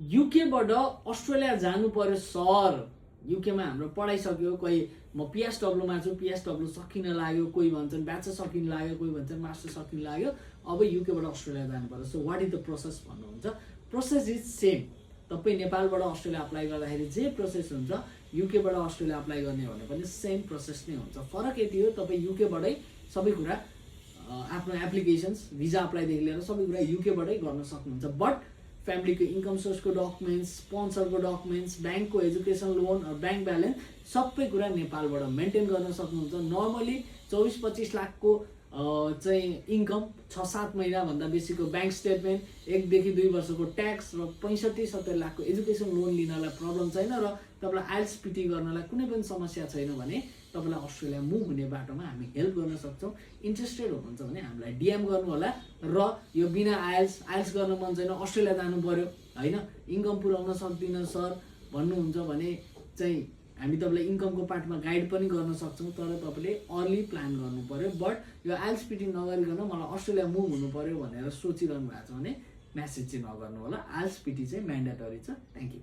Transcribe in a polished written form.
युकेबाट Australia जानु पर्यो sir, युकेमा हाम्रो पढाइसक्यो, कोही म पिएसडब्ल्यूमा छु, पिएसडब्ल्यू सकिन लाग्यो, कोही भन्छन् ब्याचलर सकिन लाग्यो, कोही भन्छन् मास्टर सकिन लाग्यो, अब युकेबाट अस्ट्रेलिया जानु पर्यो। So what is the process भन्नुहुन्छ? Process is same. तपाईँ नेपालबाट अस्ट्रेलिया अप्लाई गर्दाखेरि जे प्रोसेस हुन्छ युकेबाट अस्ट्रेलिया अप्लाई गर्ने भने पनि सेम प्रोसेस नै हुन्छ। फरक यति हो तपाईँ युकेबाटै सबै कुरा आफ्नो एप्लिकेसन्स, भिजा अप्लाईदेखि लिएर सबै कुरा युकेबाटै गर्न सक्नुहुन्छ। बट फ्यामिलीको इन्कम सोर्सको डकुमेन्ट्स, स्पोन्सरको डकुमेन्ट्स, ब्याङ्कको एजुकेसन लोन, ब्याङ्क ब्यालेन्स सबै कुरा नेपालबाट मेन्टेन गर्न सक्नुहुन्छ। नर्मली 24-25 लाखको चाहिँ इन्कम, 6-7 महिनाभन्दा बेसीको ब्याङ्क स्टेटमेन्ट, 1 देखि 2 वर्षको ट्याक्स र 65-70 लाखको एजुकेसन लोन लिनलाई प्रब्लम छैन र तपाईँलाई आइएल्स पिटी गर्नलाई कुनै पनि समस्या छैन भने तपाईँलाई अस्ट्रेलिया मुभ हुने बाटोमा हामी हेल्प गर्न सक्छौँ। इन्ट्रेस्टेड हुनुहुन्छ भने हामीलाई डिएम गर्नु होला। र यो बिना आइएल्स गर्न मन छैन, अस्ट्रेलिया जानु पर्यो होइन, इन्कम पुऱ्याउन सक्दिनँ सर भन्नुहुन्छ भने चाहिँ हामी तपाईँलाई इन्कमको पार्टमा गाइड पनि गर्न सक्छौँ। तर तपाईँले अर्ली प्लान गर्नु पर्यो। बट यो आइएल्स पिटी नगरिकन मलाई अस्ट्रेलिया मुभ हुनु पर्यो भनेर सोचिरहनु भएको छ भने म्यासेज चाहिँ नगर्नु होला। आइएल्स पिटी चाहिँ म्यान्डेटरी छ। Thank you.